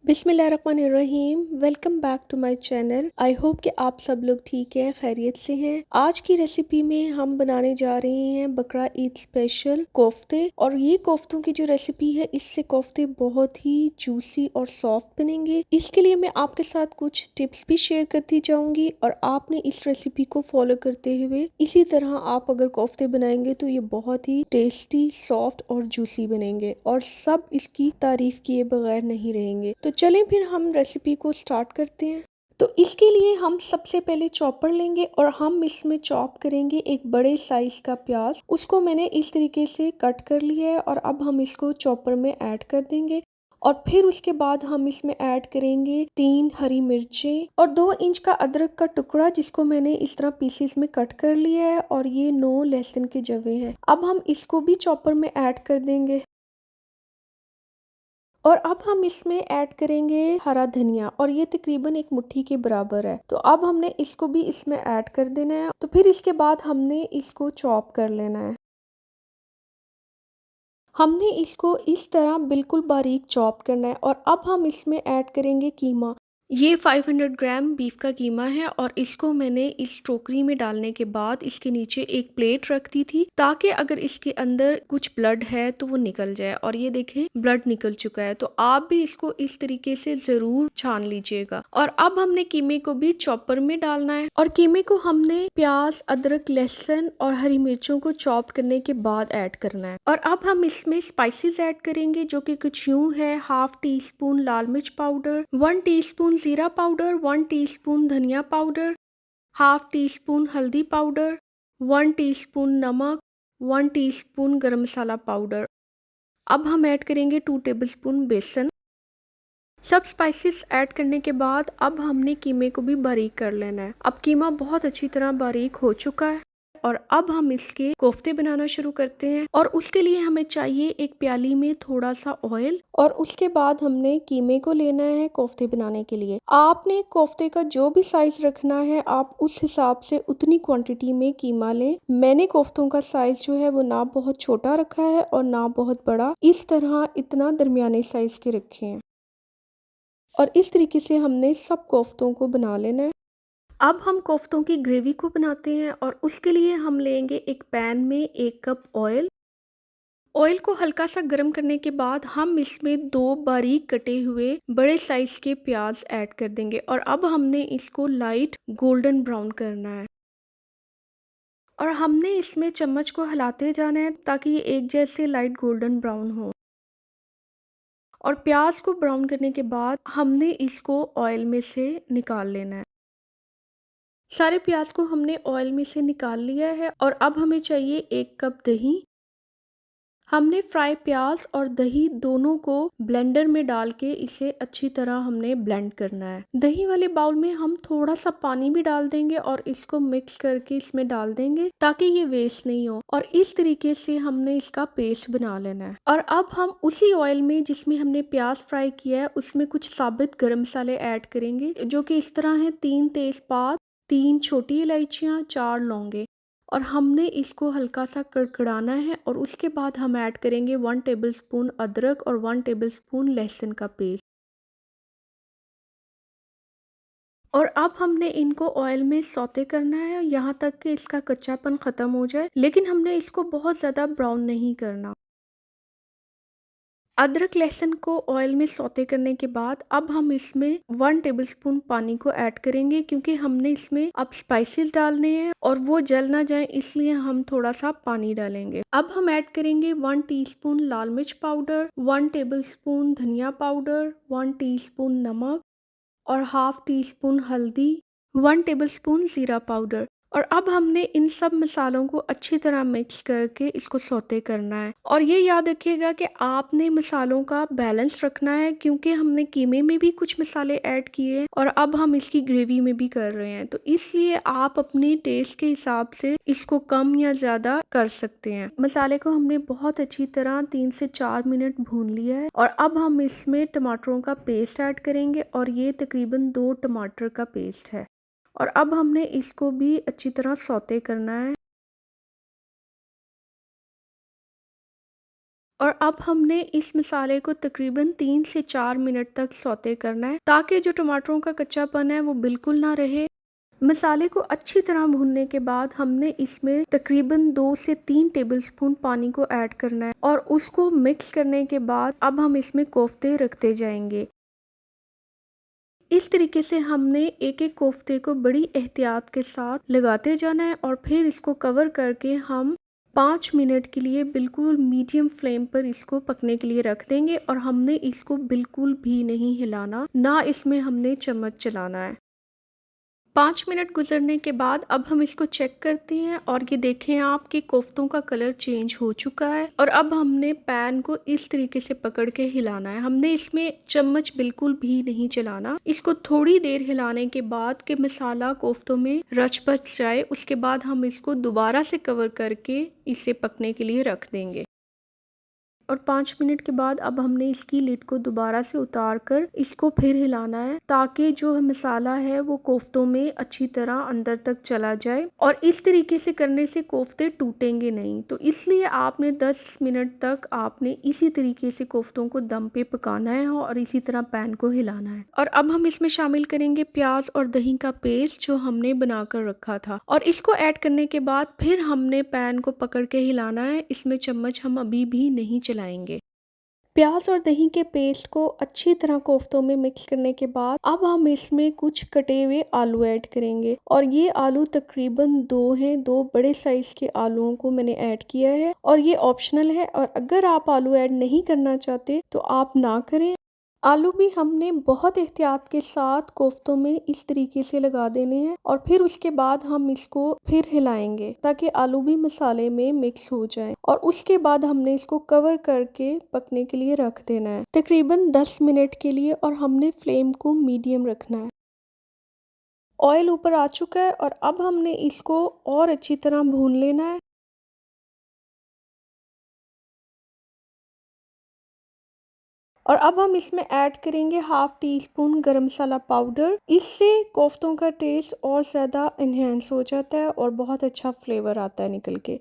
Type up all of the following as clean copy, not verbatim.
बिस्मिल्लाहिर्रहमानिर्रहीम। Welcome back to my channel. I hope कि आप सब लोग ठीक हैं, खैरियत से हैं। आज की रेसिपी में हम बनाने जा रहे हैं बकरा ईद स्पेशल कोफ्ते। और ये कोफ्तों की जो रेसिपी है, इससे कोफ्ते बहुत ही जूसी और सॉफ्ट बनेंगे। इसके लिए मैं आपके साथ कुछ टिप्स भी शेयर करती जाऊंगी और आपने इस रेसिपी को फॉलो करते हुए इसी तरह आप अगर कोफ्ते बनाएंगे तो ये बहुत ही टेस्टी, सॉफ्ट और जूसी बनेंगे और सब इसकी तारीफ किए बगैर नहीं रहेंगे। तो चलें फिर हम रेसिपी को स्टार्ट करते हैं। तो इसके लिए हम सबसे पहले चॉपर लेंगे और हम इसमें चॉप करेंगे एक बड़े साइज का प्याज। उसको मैंने इस तरीके से कट कर लिया है और अब हम इसको चॉपर में ऐड कर देंगे। और फिर उसके बाद हम इसमें ऐड करेंगे 3 हरी मिर्चें और 2 इंच का अदरक का टुकड़ा, जिसको मैंने इस तरह पीसेस में कट कर लिया है। और ये 9 लहसुन के जवे हैं। अब हम इसको भी चॉपर में ऐड कर देंगे। और अब हम इसमें ऐड करेंगे हरा धनिया और ये तकरीबन 1 मुट्ठी के बराबर है। तो अब हमने इसको भी इसमें ऐड कर देना है। तो फिर इसके बाद हमने इसको चॉप कर लेना है। हमने इसको इस तरह बिल्कुल बारीक चॉप करना है। और अब हम इसमें ऐड करेंगे कीमा। ये 500 ग्राम बीफ का कीमा है और इसको मैंने इस टोकरी में डालने के बाद इसके नीचे एक प्लेट रख दी थी, ताकि अगर इसके अंदर कुछ ब्लड है तो वो निकल जाए। और ये देखें, ब्लड निकल चुका है। तो आप भी इसको इस तरीके से जरूर छान लीजिएगा। और अब हमने कीमे को भी चॉपर में डालना है और कीमे को हमने प्याज, अदरक, लहसुन और हरी मिर्चों को चॉप करने के बाद ऐड करना है। और अब हम इसमें स्पाइसेस ऐड करेंगे, जो कि कुछ यूं है। 1/2 टीस्पून लाल मिर्च पाउडर, 1 टीस्पून जीरा पाउडर, 1 टीस्पून धनिया पाउडर, 1/2 टीस्पून हल्दी पाउडर, 1 टीस्पून नमक, 1 टीस्पून गरम मसाला पाउडर। अब हम ऐड करेंगे 2 टेबलस्पून बेसन। सब स्पाइसेस ऐड करने के बाद अब हमने कीमे को भी बारीक कर लेना है। अब कीमा बहुत अच्छी तरह बारीक हो चुका है और अब हम इसके कोफ्ते बनाना शुरू करते हैं। और उसके लिए हमें चाहिए एक प्याली में थोड़ा सा ऑयल और उसके बाद हमने कीमे को लेना है कोफ्ते बनाने के लिए। आपने कोफ्ते का जो भी साइज रखना है, आप उस हिसाब से उतनी क्वांटिटी में कीमा लें। मैंने कोफ्तों का साइज जो है वो ना बहुत छोटा रखा है और ना बहुत बड़ा, इस तरह इतना दरमियाने साइज के रखे हैं। और इस तरीके से हमने सब कोफ्तों को बना लेना है। अब हम कोफ्तों की ग्रेवी को बनाते हैं और उसके लिए हम लेंगे एक पैन में 1 कप ऑयल। ऑयल को हल्का सा गर्म करने के बाद हम इसमें 2 बारीक कटे हुए बड़े साइज के प्याज ऐड कर देंगे। और अब हमने इसको लाइट गोल्डन ब्राउन करना है और हमने इसमें चम्मच को हिलाते जाना है ताकि ये एक जैसे लाइट गोल्डन ब्राउन हो। और प्याज को ब्राउन करने के बाद हमने इसको ऑयल में से निकाल लेना है। सारे प्याज को हमने ऑयल में से निकाल लिया है और अब हमें चाहिए 1 कप दही। हमने फ्राई प्याज और दही दोनों को ब्लेंडर में डाल के इसे अच्छी तरह हमने ब्लेंड करना है। दही वाले बाउल में हम थोड़ा सा पानी भी डाल देंगे और इसको मिक्स करके इसमें डाल देंगे ताकि ये वेस्ट नहीं हो। और इस तरीके से हमने इसका पेस्ट बना लेना है। और अब हम उसी ऑयल में जिसमें हमने प्याज फ्राई किया है, उसमें कुछ साबित गरम मसाले ऐड करेंगे, जो कि इस तरह है। 3 तेजपात, 3 छोटी इलायचियाँ, 4 लौंगे। और हमने इसको हल्का सा कड़कड़ाना है और उसके बाद हम ऐड करेंगे 1 टेबलस्पून अदरक और 1 टेबलस्पून लहसुन का पेस्ट। और अब हमने इनको ऑयल में सौते करना है यहाँ तक कि इसका कच्चापन खत्म हो जाए, लेकिन हमने इसको बहुत ज्यादा ब्राउन नहीं करना। अदरक लहसुन को ऑयल में सौते करने के बाद अब हम इसमें 1 टेबलस्पून पानी को ऐड करेंगे, क्योंकि हमने इसमें अब स्पाइसेस डालने हैं और वो जल ना जाए, इसलिए हम थोड़ा सा पानी डालेंगे। अब हम ऐड करेंगे 1 टीस्पून लाल मिर्च पाउडर, 1 टेबलस्पून धनिया पाउडर, 1 टीस्पून नमक और 1/2 टीस्पून हल्दी, 1 टेबलस्पून जीरा पाउडर। और अब हमने इन सब मसालों को अच्छी तरह मिक्स करके इसको सौते करना है। और ये याद रखिएगा कि आपने मसालों का बैलेंस रखना है, क्योंकि हमने कीमे में भी कुछ मसाले ऐड किए हैं और अब हम इसकी ग्रेवी में भी कर रहे हैं। तो इसलिए आप अपने टेस्ट के हिसाब से इसको कम या ज्यादा कर सकते हैं। मसाले को हमने बहुत अच्छी तरह 3 से 4 मिनट भून लिया है और अब हम इसमें टमाटरों का पेस्ट ऐड करेंगे और ये तकरीबन 2 टमाटर का पेस्ट है। और अब हमने इसको भी अच्छी तरह सौते करना है। और अब हमने इस मसाले को तकरीबन 3 से 4 मिनट तक सौते करना है ताकि जो टमाटरों का कच्चापन है वो बिल्कुल ना रहे। मसाले को अच्छी तरह भूनने के बाद हमने इसमें तकरीबन 2 से 3 टेबलस्पून पानी को ऐड करना है और उसको मिक्स करने के बाद अब हम इसमें कोफ्ते रखते जाएंगे। इस तरीके से हमने एक एक कोफ्ते को बड़ी एहतियात के साथ लगाते जाना है और फिर इसको कवर करके हम 5 मिनट के लिए बिल्कुल मीडियम फ्लेम पर इसको पकने के लिए रख देंगे और हमने इसको बिल्कुल भी नहीं हिलाना, ना इसमें हमने चम्मच चलाना है। 5 मिनट गुजरने के बाद अब हम इसको चेक करते हैं और ये देखें आप कि कोफ्तों का कलर चेंज हो चुका है और अब हमने पैन को इस तरीके से पकड़ के हिलाना है। हमने इसमें चम्मच बिल्कुल भी नहीं चलाना। इसको थोड़ी देर हिलाने के बाद कि मसाला कोफ्तों में रच बच जाए, उसके बाद हम इसको दोबारा से कवर करके इसे पकने के लिए रख देंगे। और 5 मिनट के बाद अब हमने इसकी लिड को दोबारा से उतार कर इसको फिर हिलाना है ताकि जो मसाला है वो कोफ्तों में अच्छी तरह अंदर तक चला जाए और इस तरीके से करने से कोफ्ते टूटेंगे नहीं। तो इसलिए आपने 10 मिनट तक आपने इसी तरीके से कोफ्तों को दम पे पकाना है और इसी तरह पैन को हिलाना है। और अब हम इसमें शामिल करेंगे प्याज और दही का पेस्ट जो हमने बनाकर रखा था और इसको ऐड करने के बाद फिर हमने पैन को पकड़ के हिलाना है। इसमें चम्मच हम अभी भी नहीं चलाएंगे। प्याज और दही के पेस्ट को अच्छी तरह कोफ्तों में मिक्स करने के बाद अब हम इसमें कुछ कटे हुए आलू ऐड करेंगे और ये आलू तकरीबन 2 हैं। 2 बड़े साइज के आलूओं को मैंने ऐड किया है और ये ऑप्शनल है और अगर आप आलू ऐड नहीं करना चाहते तो आप ना करें। आलू भी हमने बहुत एहतियात के साथ कोफ्तों में इस तरीके से लगा देने हैं और फिर उसके बाद हम इसको फिर हिलाएंगे ताकि आलू भी मसाले में मिक्स हो जाए और उसके बाद हमने इसको कवर करके पकने के लिए रख देना है तकरीबन 10 मिनट के लिए और हमने फ्लेम को मीडियम रखना है। ऑयल ऊपर आ चुका है और अब हमने इसको और अच्छी तरह भून लेना है। और अब हम इसमें ऐड करेंगे हाफ टी स्पून गरम मसाला पाउडर। इससे कोफ्तों का टेस्ट और ज़्यादा इन्हेंस हो जाता है और बहुत अच्छा फ्लेवर आता है निकल के।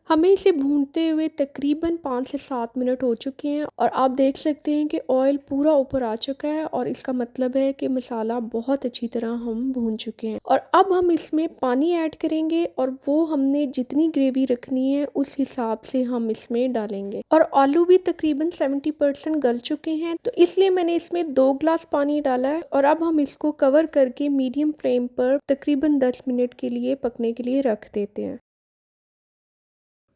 हमें इसे भूनते हुए तकरीबन 5 से 7 मिनट हो चुके हैं और आप देख सकते हैं कि ऑयल पूरा ऊपर आ चुका है और इसका मतलब है कि मसाला बहुत अच्छी तरह हम भून चुके हैं। और अब हम इसमें पानी ऐड करेंगे और वो हमने जितनी ग्रेवी रखनी है उस हिसाब से हम इसमें डालेंगे। और आलू भी तकरीबन 70% गल चुके हैं तो इसलिए मैंने इसमें 2 गिलास पानी डाला है और अब हम इसको कवर करके मीडियम फ्लेम पर तकरीबन 10 मिनट के लिए पकने के लिए रख देते हैं।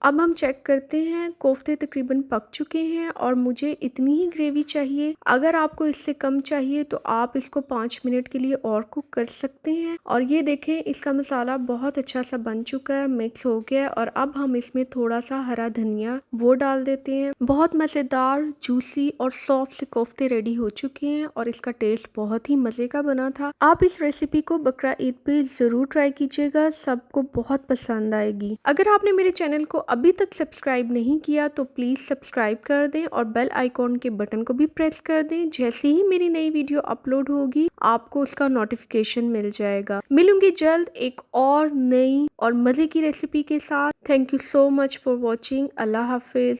अब हम चेक करते हैं, कोफ्ते तकरीबन पक चुके हैं और मुझे इतनी ही ग्रेवी चाहिए। अगर आपको इससे कम चाहिए तो आप इसको 5 मिनट के लिए और कुक कर सकते हैं। और ये देखें इसका मसाला बहुत अच्छा सा बन चुका है, मिक्स हो गया है। और अब हम इसमें थोड़ा सा हरा धनिया वो डाल देते हैं। बहुत मज़ेदार, जूसी और सॉफ्ट से कोफ्ते रेडी हो चुके हैं और इसका टेस्ट बहुत ही मज़े का बना था। आप इस रेसिपी को बकरा ईद पे ज़रूर ट्राई कीजिएगा, सबको बहुत पसंद आएगी। अगर आपने मेरे चैनल को अभी तक सब्सक्राइब नहीं किया तो प्लीज़ सब्सक्राइब कर दें और बेल आइकॉन के बटन को भी प्रेस कर दें। जैसे ही मेरी नई वीडियो अपलोड होगी आपको उसका नोटिफिकेशन मिल जाएगा। मिलूंगी जल्द एक और नई और मज़े की रेसिपी के साथ। Thank you so much for watching. Allah Hafiz.